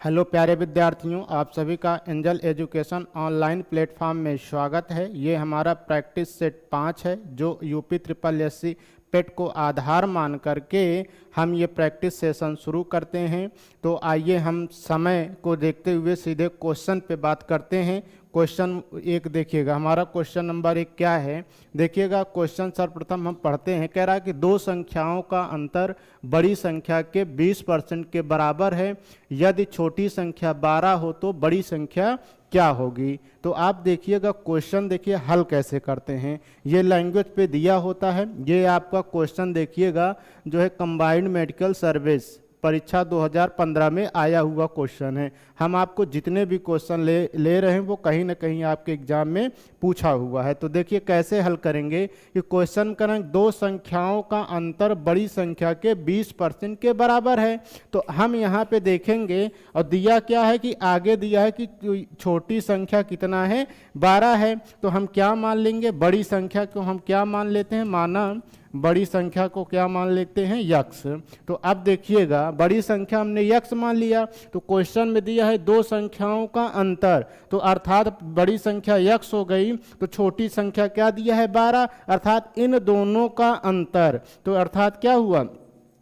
Hello प्यारे विद्यार्थियों, आप सभी का एंजल एजुकेशन ऑनलाइन प्लेटफॉर्म में स्वागत है। ये हमारा प्रैक्टिस सेट 5 है जो यूपी ट्रिपल एससी पेट को आधार मान करके हम ये प्रैक्टिस सेशन शुरू करते हैं। तो आइए हम समय को देखते हुए सीधे क्वेश्चन पे बात करते हैं। क्वेश्चन एक देखिएगा, हमारा क्वेश्चन नंबर 1 क्या है, देखिएगा। क्वेश्चन सर्वप्रथम हम पढ़ते हैं। कह रहा है कि दो संख्याओं का अंतर बड़ी संख्या के 20% के बराबर है। यदि छोटी संख्या 12 हो तो बड़ी संख्या क्या होगी। तो आप देखिएगा क्वेश्चन, देखिए हल कैसे करते हैं। ये लैंग्वेज पे दिया होता है। ये आपका क्वेश्चन देखिएगा जो है कंबाइंड मेडिकल सर्विस परीक्षा 2015 में आया हुआ क्वेश्चन है। हम आपको जितने भी क्वेश्चन ले रहे हैं वो कहीं ना कहीं आपके एग्जाम में पूछा हुआ है। तो देखिए कैसे हल करेंगे कि क्वेश्चन करें दो संख्याओं का अंतर बड़ी संख्या के 20% के बराबर है। तो हम यहाँ पे देखेंगे और दिया क्या है कि आगे दिया है कि छोटी संख्या कितना है, 12 है। तो हम क्या मान लेंगे, बड़ी संख्या को हम क्या मान लेते हैं, माना बड़ी संख्या को क्या मान लेते हैं, यक्स। तो अब देखिएगा बड़ी संख्या हमने यक्स मान लिया। तो क्वेश्चन में दिया है दो संख्याओं का अंतर, तो अर्थात बड़ी संख्या यक्स हो गई। तो छोटी संख्या क्या दिया है, 12, अर्थात इन दोनों का अंतर। तो अर्थात क्या हुआ,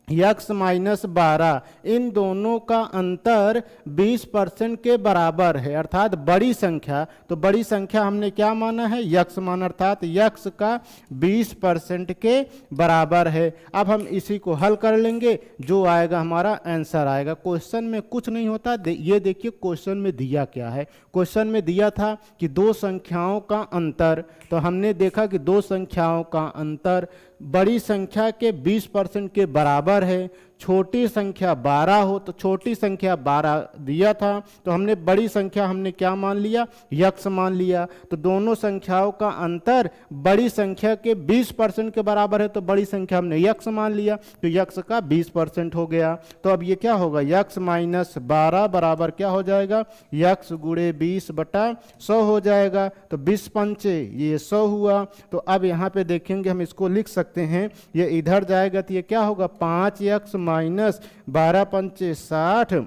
यक्स माइनस 12, इन दोनों का अंतर 20% के बराबर है। अर्थात बड़ी संख्या, तो बड़ी संख्या हमने क्या माना है, यक्स मान, अर्थात यक्स का 20% के बराबर है। अब हम इसी को हल कर लेंगे, जो आएगा हमारा आंसर आएगा। क्वेश्चन में कुछ नहीं होता। ये देखिए क्वेश्चन में दिया क्या है। क्वेश्चन में दिया था कि दो संख्याओं का अंतर, तो हमने देखा कि दो संख्याओं का अंतर बड़ी संख्या के 20% के बराबर है। छोटी संख्या 12 हो तो छोटी संख्या 12 दिया था, तो हमने बड़ी संख्या हमने क्या मान लिया, यक्स मान लिया। तो दोनों संख्याओं का अंतर बड़ी संख्या के 20% के बराबर है, तो बड़ी संख्या हमने यक्स मान लिया, तो यक्स का 20% हो गया। तो अब ये क्या होगा, यक्स माइनस 12 बराबर क्या हो जाएगा, यक्स गुणे 20/100 हो जाएगा। तो 20 पंचे ये 100 हुआ। तो अब यहाँ पे देखेंगे हम इसको लिख सकते हैं, ये इधर जाएगा तो ये क्या होगा, 5x माइनस 12 पंचे 60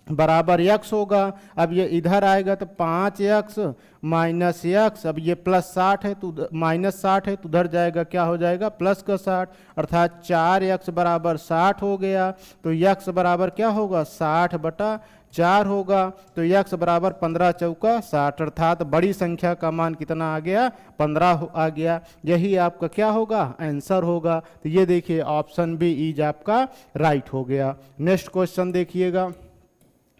बराबर यक्स होगा। अब ये इधर आएगा तो 5x माइनस यक्स, अब ये प्लस 60 है तो माइनस 60 है तो उधर जाएगा, क्या हो जाएगा, प्लस का 60, अर्थात 4x बराबर 60 हो गया। तो यक्स बराबर क्या होगा, 60/4 होगा। तो यक्स बराबर 15 चौका 60, अर्थात बड़ी संख्या का मान कितना आ गया, 15 आ गया। यही आपका क्या होगा, आंसर होगा। तो ये देखिए ऑप्शन बी इज आपका राइट हो गया। नेक्स्ट क्वेश्चन देखिएगा।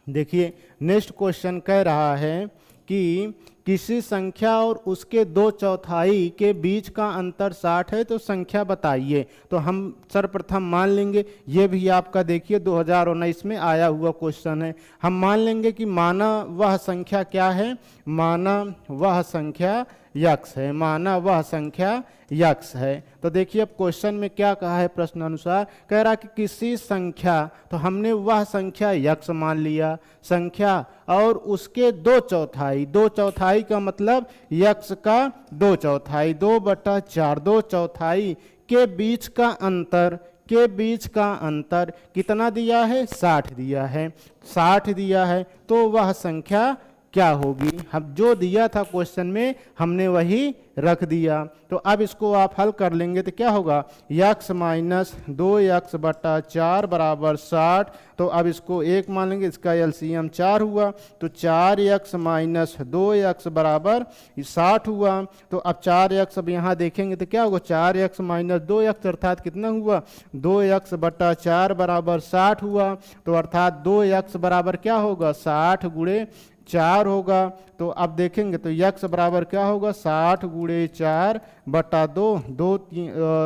देखिए नेक्स्ट क्वेश्चन कह रहा है कि किसी संख्या और उसके 2/4 के बीच का अंतर 60 है, तो संख्या बताइए। तो हम सर्वप्रथम मान लेंगे, ये भी आपका देखिए 2019 में आया हुआ क्वेश्चन है। हम मान लेंगे कि माना वह संख्या क्या है, माना वह संख्या यक्स है, माना वह संख्या यक्स है। तो देखिए अब क्वेश्चन में क्या कहा है, प्रश्न अनुसार कह रहा कि किसी संख्या, तो हमने वह संख्या यक्स मान लिया, संख्या और उसके 2/4, 2/4 का मतलब यक्स का 2/4, 2/4, 2/4 के बीच का अंतर, के बीच का अंतर कितना दिया है, 60 दिया है, 60 दिया है। तो वह संख्या क्या होगी, हम जो दिया था क्वेश्चन में हमने वही रख दिया। तो अब इसको आप हल कर लेंगे तो क्या होगा, यक्स माइनस 2x/4 बराबर 60। तो अब इसको 1 मान लेंगे, इसका एलसीएम 4 हुआ। तो 4x माइनस 2x बराबर 60 हुआ। तो अब 4x अब यहाँ देखेंगे तो क्या होगा, 4x माइनस 2x अर्थात कितना हुआ, 2x/4 बराबर 60 हुआ। तो अर्थात 2x बराबर क्या होगा, 60 गुणे 4 होगा। तो अब देखेंगे तो यक्स बराबर क्या होगा, 60 गुणे 4/2,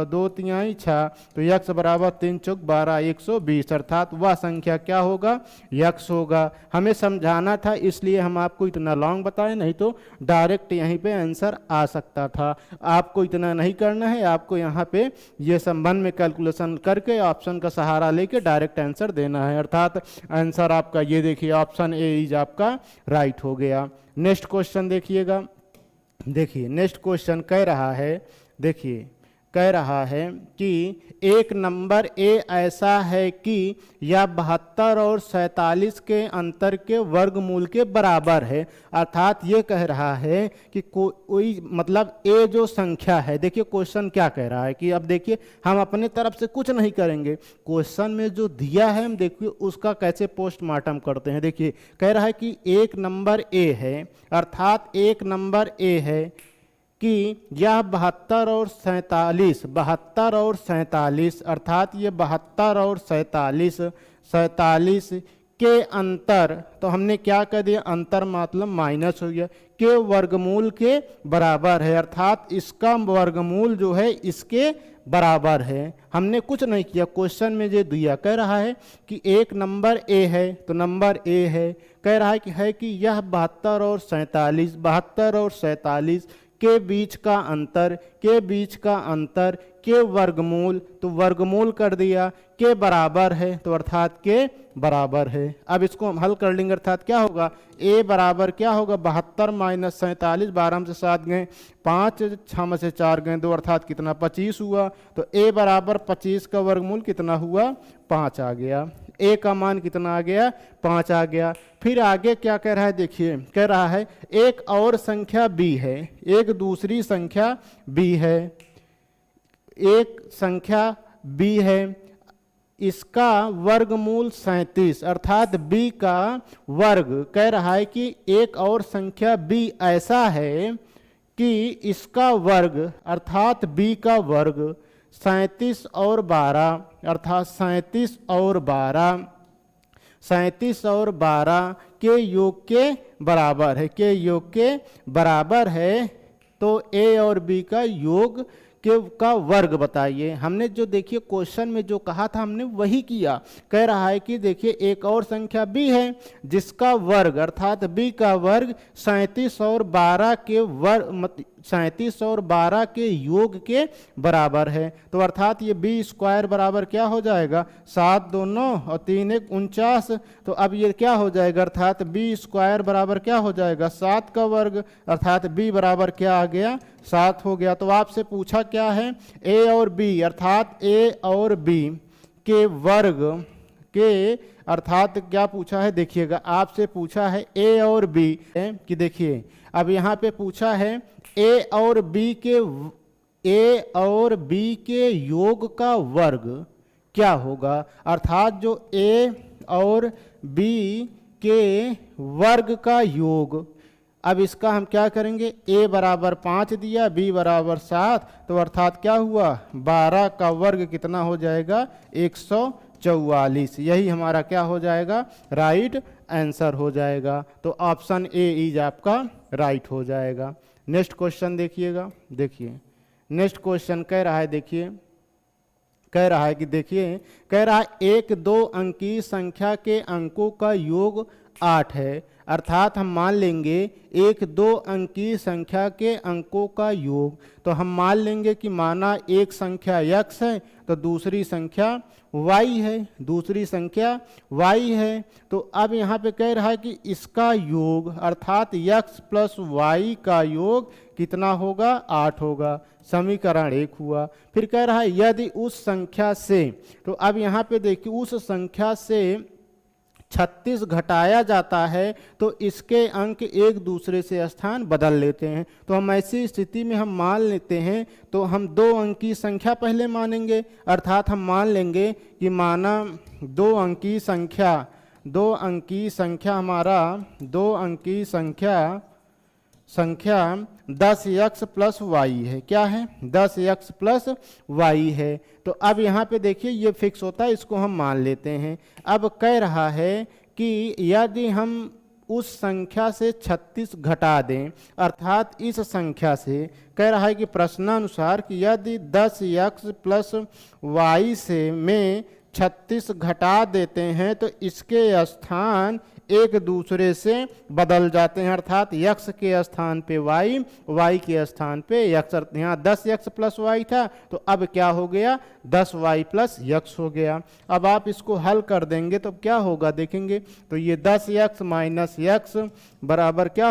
2 तिहाई 6। तो यक्स बराबर 3 चौक 12, 120, अर्थात वह संख्या क्या होगा, यक्स होगा। हमें समझाना था इसलिए हम आपको इतना लॉन्ग बताए, नहीं तो डायरेक्ट यहीं पे आंसर आ सकता था। आपको इतना नहीं करना है, आपको यहाँ पे ये संबंध में कैलकुलेशन करके ऑप्शन का सहारा लेके डायरेक्ट आंसर देना है। अर्थात आंसर आपका ये देखिए ऑप्शन ए इज आपका राइट हो गया। नेक्स्ट क्वेश्चन देखिएगा। देखिए नेक्स्ट क्वेश्चन कह रहा है, देखिए कह रहा है कि एक नंबर ए ऐसा है कि यह 72 और 47 के अंतर के वर्गमूल के बराबर है। अर्थात ये कह रहा है कि कोई मतलब ए जो संख्या है, देखिए क्वेश्चन क्या कह रहा है कि अब देखिए हम अपने तरफ से कुछ नहीं करेंगे, क्वेश्चन में जो दिया है हम देखिए उसका कैसे पोस्टमार्टम करते हैं। देखिए कह रहा है कि एक नंबर ए है, अर्थात एक नंबर ए है कि यह 72 और 47 अर्थात ये 72 और 47 के अंतर, तो हमने क्या कर दिया, अंतर मतलब माइनस हो गया, के वर्गमूल के बराबर है। अर्थात इसका वर्गमूल जो है इसके बराबर है। हमने कुछ नहीं किया, क्वेश्चन में जो दिया कह रहा है कि एक नंबर ए है, तो नंबर ए है, कह रहा है कि यह 72 और 47 के बीच का अंतर के वर्गमूल, तो वर्गमूल कर दिया, के बराबर है, तो अर्थात के बराबर है। अब इसको हम हल कर लेंगे, अर्थात क्या होगा, ए बराबर क्या होगा, 72 माइनस 47, 12 में से 7 गए 5, 6 में से 4 गए 2, अर्थात कितना 25 हुआ। तो ए बराबर 25 का वर्गमूल कितना हुआ, 5 आ गया। ए का मान कितना आ गया, 5 आ गया। फिर आगे क्या कह रहा है, देखिए कह रहा है एक और संख्या b है, एक दूसरी संख्या b है, एक संख्या b है, इसका वर्गमूल 37, अर्थात b का वर्ग, कह रहा है कि एक और संख्या b ऐसा है कि इसका वर्ग, अर्थात b का वर्ग 37 और 12, अर्थात 37 और 12 के योग के बराबर है, के योग के बराबर है। तो a और b का योग का वर्ग बताइए। हमने जो देखिए क्वेश्चन में जो कहा था हमने वही किया। कह रहा है कि देखिए एक और संख्या b है जिसका वर्ग, अर्थात b का वर्ग 37 और 12 के वर्ग 37 और 12 के योग के बराबर है। तो अर्थात ये b स्क्वायर बराबर क्या हो जाएगा, 7 2 9 और 3 1 49। तो अब ये क्या हो जाएगा, अर्थात b स्क्वायर बराबर क्या हो जाएगा, 7 का वर्ग, अर्थात b बराबर क्या आ गया, 7 हो गया। तो आपसे पूछा क्या है, a और b, अर्थात a और b के वर्ग के, अर्थात क्या पूछा है, देखिएगा आपसे पूछा है a और b कि देखिए अब यहाँ पे पूछा है a और b के योग का वर्ग क्या होगा। अर्थात जो a और b के वर्ग का योग, अब इसका हम क्या करेंगे, a बराबर 5 दिया, b बराबर 7, तो अर्थात क्या हुआ, 12 का वर्ग कितना हो जाएगा, 144। यही हमारा क्या हो जाएगा, राइट आंसर हो जाएगा। तो ऑप्शन ए इज आपका राइट हो जाएगा। नेक्स्ट क्वेश्चन देखिएगा, देखिए नेक्स्ट क्वेश्चन कह रहा है, देखिए कह रहा है कि देखिए कह रहा है एक 2 अंकीय संख्या के अंकों का योग 8 है। अर्थात हम मान लेंगे एक 2 अंकीय संख्या के अंकों का योग, तो हम मान लेंगे कि माना एक संख्या x है तो दूसरी संख्या y है, दूसरी संख्या y है। तो अब यहाँ पे कह रहा है कि इसका योग, अर्थात x प्लस y का योग कितना होगा, 8 होगा। समीकरण 1 हुआ। फिर कह रहा है यदि उस संख्या से, तो अब यहाँ पे देखिए उस संख्या से 36 घटाया जाता है तो इसके अंक एक दूसरे से स्थान बदल लेते हैं। तो हम ऐसी स्थिति में हम मान लेते हैं, तो हम 2 अंकी संख्या पहले मानेंगे, अर्थात हम मान लेंगे कि माना 2 अंकी संख्या हमारा 2 अंकी संख्या 10x प्लस वाई है। क्या है, 10x प्लस वाई है। तो अब यहाँ पे देखिए ये फिक्स होता है, इसको हम मान लेते हैं। अब कह रहा है कि यदि हम उस संख्या से 36 घटा दें, अर्थात इस संख्या से, कह रहा है कि प्रश्नानुसार कि यदि 10x प्लस वाई से में 36 घटा देते हैं तो इसके स्थान एक दूसरे से बदल जाते हैं, अर्थात x के स्थान पे y, y के स्थान पे x। यहाँ 10x प्लस वाई था तो अब क्या हो गया, 10y प्लस x हो गया। अब आप इसको हल कर देंगे तो क्या होगा देखेंगे, तो ये 10x माइनस x बराबर क्या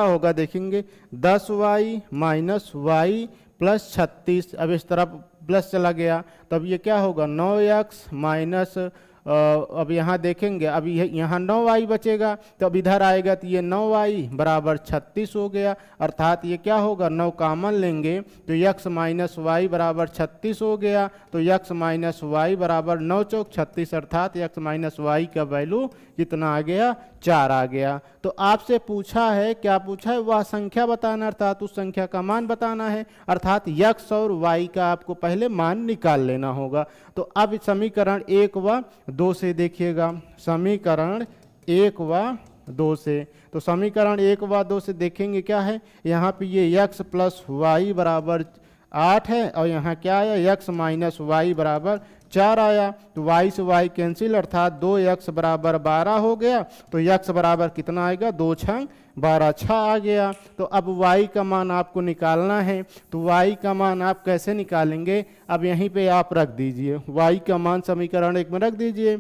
होगा, देखेंगे 10y माइनस y प्लस 36, अब इस तरफ प्लस चला गया, तब ये क्या होगा 9x माइनस, अब यहाँ देखेंगे, अब यहाँ 9y बचेगा, तो अब इधर आएगा तो ये 9y बराबर 36 हो गया। अर्थात ये क्या होगा, 9 कॉमन लेंगे तो x माइनस वाई बराबर 36 हो गया। तो x माइनस वाई बराबर 9 चौक 36, अर्थात x माइनस वाई का वैल्यू कितना आ गया, 4 आ गया। तो आपसे पूछा है, क्या पूछा है, वह संख्या बताना, अर्थात उस संख्या का मान बताना है। अर्थात x और y का आपको पहले मान निकाल लेना होगा। तो अब समीकरण 1 व 2 से देखिएगा, समीकरण 1 व 2 से, तो समीकरण 1 व 2 से देखेंगे क्या है, यहाँ पे ये x प्लस वाई बराबर 8 है और यहाँ क्या आया, x माइनस वाई बराबर 4 आया। तो y से y कैंसिल, अर्थात 2x बराबर 12 हो गया। तो x बराबर कितना आएगा, 2 छंग 12, 6 आ गया। तो अब y का मान आपको निकालना है। तो y का मान आप कैसे निकालेंगे, अब यहीं पे आप रख दीजिए, y का मान समीकरण 1 में रख दीजिए।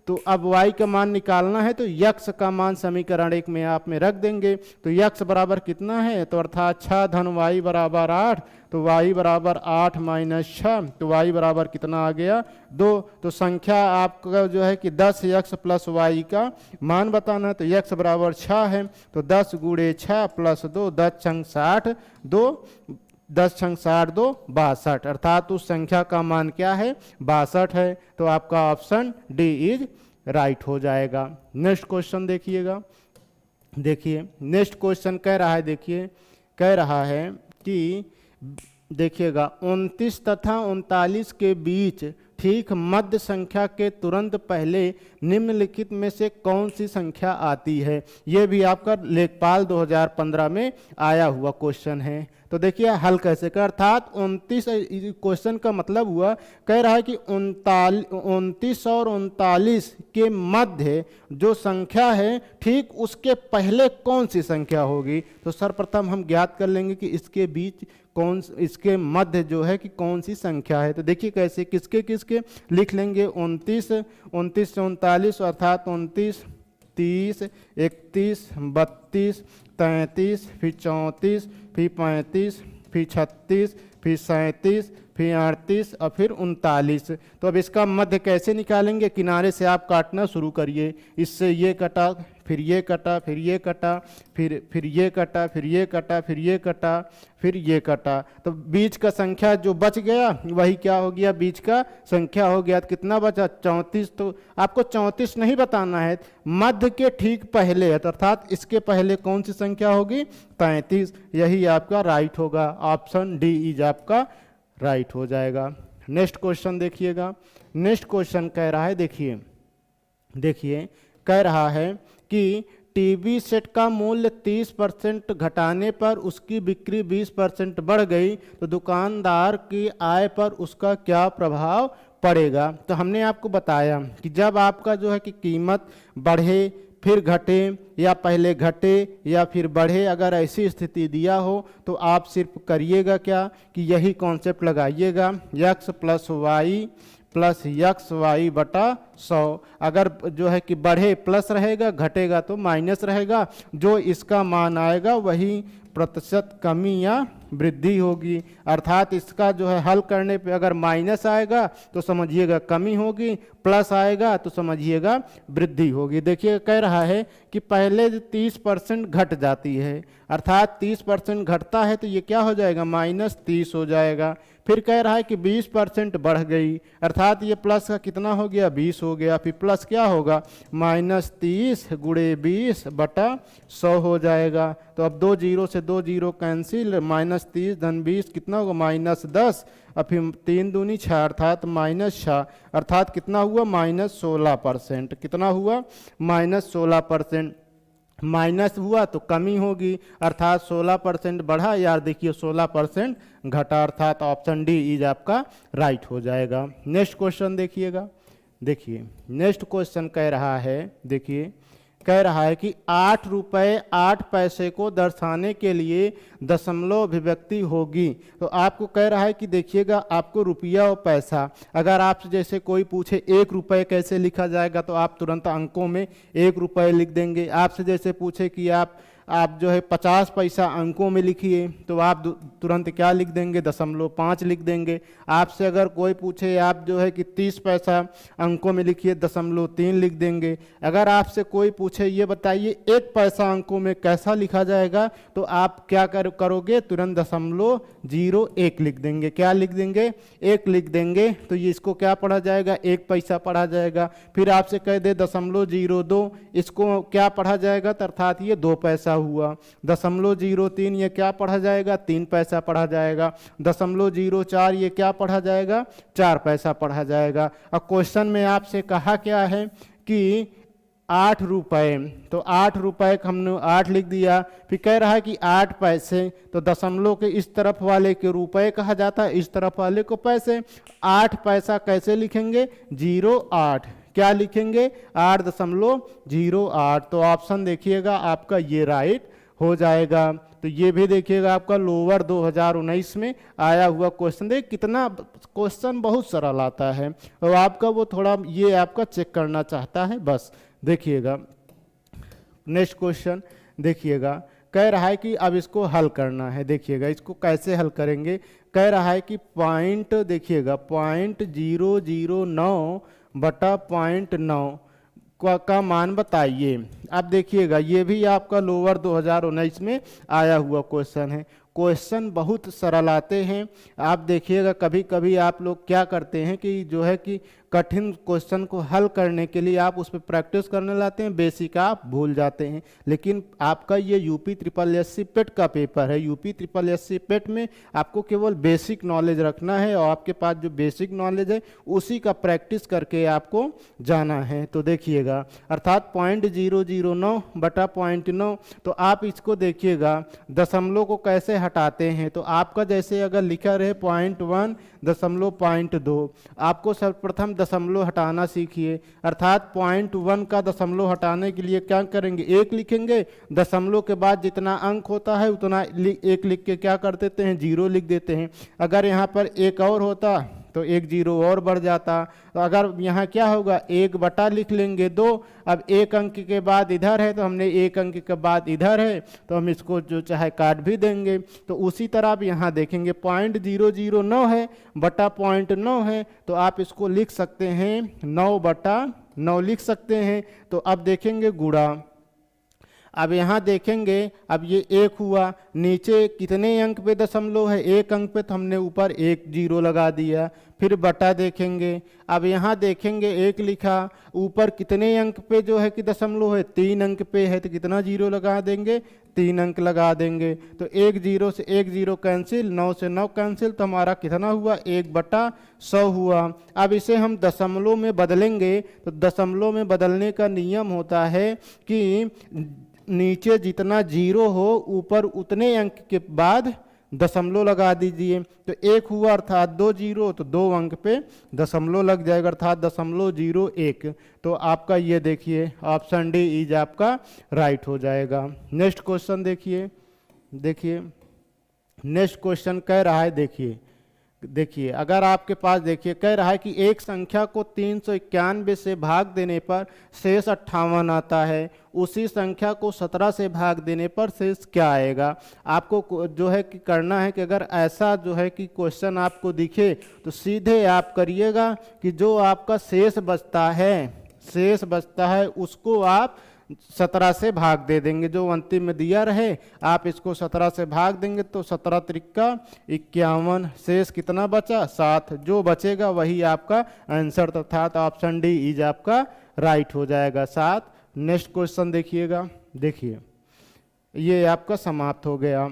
तो अब y का मान निकालना है, तो x का मान समीकरण 1 में आप में रख देंगे। तो x बराबर कितना है, तो अर्थात 6 धन y बराबर 8, तो y बराबर 8 माइनस 6, तो y बराबर कितना आ गया, 2। तो संख्या आपका जो है कि 10x प्लस वाई का मान बताना है। तो x बराबर 6 है, तो 10 गुणे 6 प्लस 2, 10 छंग 60, 10 छंग 60 2 62, अर्थात उस संख्या का मान क्या है, 62 है। तो आपका ऑप्शन डी इज राइट हो जाएगा। नेक्स्ट क्वेश्चन देखिएगा, देखिए नेक्स्ट क्वेश्चन कह रहा है, देखिए कह रहा है कि देखिएगा 29 तथा 39 के बीच ठीक मध्य संख्या के तुरंत पहले निम्नलिखित में से कौन सी संख्या आती है। यह भी आपका लेखपाल 2015 में आया हुआ क्वेश्चन है। तो देखिए हल कैसे कर, अर्थात 29 क्वेश्चन का मतलब हुआ, कह रहा है कि 29 और 39 के मध्य जो संख्या है ठीक उसके पहले कौन सी संख्या होगी। तो सर्वप्रथम हम ज्ञात कर लेंगे कि इसके बीच कौन, इसके मध्य जो है कि कौन सी संख्या है। तो देखिए कैसे, किसके किसके लिख लेंगे, 29 से 39, अर्थात 29, 30, 31, 32, 33, फिर 34, फिर 35, फिर 36, फिर 37, फिर 38 और फिर 39। तो अब इसका मध्य कैसे निकालेंगे, किनारे से आप काटना शुरू करिए, इससे ये कटा, फिर ये कटा, फिर ये कटा, फिर ये कटा, फिर ये कटा, फिर ये कटा, फिर ये कटा। तो बीच का संख्या जो बच गया वही क्या हो गया, बीच का संख्या हो गया। तो कितना बचा, 34। तो आपको 34 नहीं बताना है, मध्य के ठीक पहले है, तो अर्थात इसके पहले कौन सी संख्या होगी, 35। यही आपका राइट होगा, ऑप्शन डी इज आपका राइट हो जाएगा। नेक्स्ट क्वेश्चन देखिएगा, नेक्स्ट क्वेश्चन कह रहा है, देखिए देखिए कह रहा है कि टीवी सेट का मूल्य 30% घटाने पर उसकी बिक्री 20% बढ़ गई, तो दुकानदार की आय पर उसका क्या प्रभाव पड़ेगा। तो हमने आपको बताया कि जब आपका जो है कि कीमत बढ़े फिर घटे, या पहले घटे या फिर बढ़े, अगर ऐसी स्थिति दिया हो तो आप सिर्फ करिएगा क्या कि यही कॉन्सेप्ट लगाइएगा, x plus y plus x y बटा 100। अगर जो है कि बढ़े प्लस रहेगा, घटेगा तो माइनस रहेगा, जो इसका मान आएगा वही प्रतिशत कमी या वृद्धि होगी। अर्थात इसका जो है हल करने पे अगर माइनस आएगा तो समझिएगा कमी होगी, प्लस आएगा तो समझिएगा वृद्धि होगी। देखिए कह रहा है कि पहले 30% घट जाती है, अर्थात 30% घटता है तो ये क्या हो जाएगा, -30 हो जाएगा। फिर कह रहा है कि 20% बढ़ गई, अर्थात ये प्लस का कितना हो गया, 20 हो गया। फिर प्लस क्या होगा, -30 गुणे 20 बटा 100 हो जाएगा। तो अब 2 जीरो से 2 जीरो कैंसिल, -30 धन 20 कितना होगा, -10, और फिर 3 दूनी 6, अर्थात -6, अर्थात कितना हुआ, -16%। कितना हुआ, -16%। माइनस हुआ तो कमी होगी, अर्थात 16% बढ़ा, यार देखिए 16% घटा, अर्थात ऑप्शन डी इज आपका राइट हो जाएगा। नेक्स्ट क्वेश्चन देखिएगा, देखिए नेक्स्ट क्वेश्चन कह रहा है, देखिए कह रहा है कि 8 रुपये 8 पैसे को दर्शाने के लिए दशमलव अभिव्यक्ति होगी। तो आपको कह रहा है कि देखिएगा आपको रुपया और पैसा, अगर आपसे जैसे कोई पूछे 1 रुपये कैसे लिखा जाएगा तो आप तुरंत अंकों में 1 रुपये लिख देंगे। आपसे जैसे पूछे कि आप आप जो है 50 पैसा अंकों में लिखिए, तो आप तुरंत क्या लिख देंगे, 0.5 लिख देंगे। आपसे अगर कोई पूछे आप जो है कि 30 पैसा अंकों में लिखिए, 0.3 लिख देंगे। अगर आपसे कोई पूछे ये बताइए 1 पैसा अंकों में कैसा लिखा जाएगा, तो आप क्या करोगे, तुरंत 0.01 लिख देंगे। क्या लिख देंगे, 1 लिख देंगे, तो ये इसको क्या पढ़ा जाएगा, 1 पैसा पढ़ा जाएगा। फिर आपसे कह दे 0.02, इसको क्या पढ़ा जाएगा, अर्थात ये 2 पैसा हुआ। 0.03 ये क्या पढ़ा जाएगा, 3 पैसा पढ़ा जाएगा। 0.04 ये क्या पढ़ा जाएगा, 4 पैसा पढ़ा जाएगा। अब क्वेश्चन में आपसे कहा क्या है कि 8 रुपए, तो 8 रुपए का हमने 8 लिख दिया। फिर कह रहा है कि 8 पैसे, तो दशमलव के इस तरफ वाले के रुपए कहा जाता है, इस तरफ वाले को पैसे। 8 पैसा कैसे लिखेंगे, 08। क्या लिखेंगे, 8.08। तो ऑप्शन देखिएगा आपका ये राइट हो जाएगा। तो ये भी देखिएगा आपका लोअर 2019 में आया हुआ क्वेश्चन। देख कितना क्वेश्चन बहुत सरल आता है, और आपका वो थोड़ा ये आपका चेक करना चाहता है बस। देखिएगा नेक्स्ट क्वेश्चन, देखिएगा कह रहा है कि अब इसको हल करना है। देखिएगा इसको कैसे हल करेंगे, कह रहा है कि पॉइंट, देखिएगा 0.009 बटा 0.9 का मान बताइए। अब देखिएगा ये भी आपका लोअर 2019 में आया हुआ क्वेश्चन है। क्वेश्चन बहुत सरल आते हैं। आप देखिएगा कभी कभी आप लोग क्या करते हैं कि जो है कि कठिन क्वेश्चन को हल करने के लिए आप उस पर प्रैक्टिस करने लाते हैं, बेसिक आप भूल जाते हैं। लेकिन आपका ये यूपी SSSC पेट का पेपर है। यूपी SSSC पेट में आपको केवल बेसिक नॉलेज रखना है, और आपके पास जो बेसिक नॉलेज है उसी का प्रैक्टिस करके आपको जाना है। तो देखिएगा अर्थात 0.009 बटा 0.9, तो आप इसको देखिएगा दशमलव को कैसे हटाते हैं। तो आपका जैसे अगर लिखा रहे 0.1 0.2, आपको सर्वप्रथम दशमलव हटाना सीखिए। अर्थात 0.1 का दशमलव हटाने के लिए क्या करेंगे, 1 लिखेंगे, दशमलव के बाद जितना अंक होता है उतना 1 लिख के क्या कर देते हैं, 0 लिख देते हैं। अगर यहाँ पर 1 और होता तो 1 0 और बढ़ जाता। तो अगर यहाँ क्या होगा, 1 बटा लिख लेंगे 2। अब 1 अंक के बाद इधर है, तो हमने 1 अंक के बाद इधर है, तो हम इसको जो चाहे काट भी देंगे। तो उसी तरह आप यहाँ देखेंगे 0.009 है बटा 0.9 है, तो आप इसको लिख सकते हैं 9 बटा 9 लिख सकते हैं। तो अब देखेंगे गुणा। अब यहाँ देखेंगे, अब ये 1 हुआ, नीचे कितने अंक पे दशमलव है, 1 अंक पे, तो हमने ऊपर 1 0 लगा दिया। फिर बटा देखेंगे, अब यहाँ देखेंगे 1 लिखा, ऊपर कितने अंक पे जो है कि दशमलव है, 3 अंक पे है, तो कितना 0 लगा देंगे, 3 अंक लगा देंगे। तो 1 0 से 1 0 कैंसिल, 9 से 9 कैंसिल, तो हमारा कितना हुआ, 1 बटा 100 हुआ। अब इसे हम दशमलव में बदलेंगे, तो दशमलव में बदलने का नियम होता है कि नीचे जितना 0 हो ऊपर उतने अंक के बाद दशमलव लगा दीजिए। तो 1 हुआ अर्थात 2 0, तो 2 अंक पे दशमलव लग जाएगा, अर्थात 0.01। तो आपका ये देखिए ऑप्शन डी इज आपका राइट हो जाएगा। नेक्स्ट क्वेश्चन देखिए, देखिए नेक्स्ट क्वेश्चन कह रहा है, देखिए अगर आपके पास देखिए कह रहा है कि एक संख्या को 391 से भाग देने पर शेष 58 आता है, उसी संख्या को 17 से भाग देने पर शेष क्या आएगा। आपको जो है कि करना है कि अगर ऐसा जो है कि क्वेश्चन आपको दिखे तो सीधे आप करिएगा कि जो आपका शेष बचता है उसको आप 17 से भाग दे देंगे। जो अंतिम में दिया रहे आप इसको 17 से भाग देंगे, तो 17 त्रिका 51, शेष कितना बचा, 7। जो बचेगा वही आपका आंसर, अर्थात ऑप्शन डी इज आपका राइट हो जाएगा, 7। नेक्स्ट क्वेश्चन देखिएगा, देखिए ये आपका समाप्त हो गया।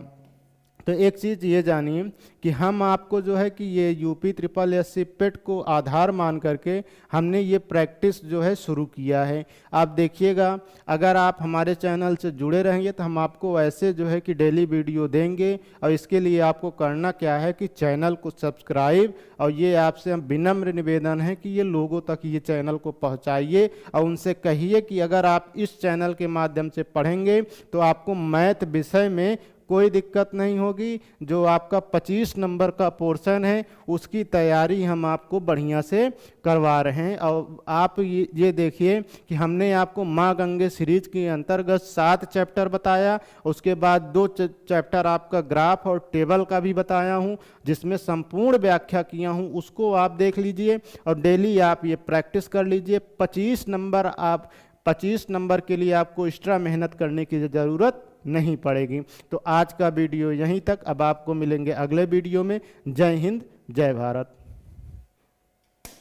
तो एक चीज़ ये जानिए कि हम आपको जो है कि ये यूपी SSSC पेट को आधार मान करके हमने ये प्रैक्टिस जो है शुरू किया है। आप देखिएगा अगर आप हमारे चैनल से जुड़े रहेंगे तो हम आपको ऐसे जो है कि डेली वीडियो देंगे, और इसके लिए आपको करना क्या है कि चैनल को सब्सक्राइब, और ये आपसे हम विनम्र निवेदन है कि ये लोगों तक ये चैनल को पहुँचाइए, और उनसे कहिए कि अगर आप इस चैनल के माध्यम से पढ़ेंगे तो आपको मैथ विषय में कोई दिक्कत नहीं होगी। जो आपका 25 नंबर का पोर्शन है उसकी तैयारी हम आपको बढ़िया से करवा रहे हैं। और आप ये देखिए कि हमने आपको माँ गंगे सीरीज के अंतर्गत 7 चैप्टर बताया, उसके बाद 2 चैप्टर आपका ग्राफ और टेबल का भी बताया हूँ, जिसमें संपूर्ण व्याख्या किया हूँ, उसको आप देख लीजिए और डेली आप ये प्रैक्टिस कर लीजिए। 25 नंबर के लिए आपको एक्स्ट्रा मेहनत करने की ज़रूरत नहीं पड़ेगी। तो आज का वीडियो यहीं तक, अब आपको मिलेंगे अगले वीडियो में। जय हिंद, जय भारत।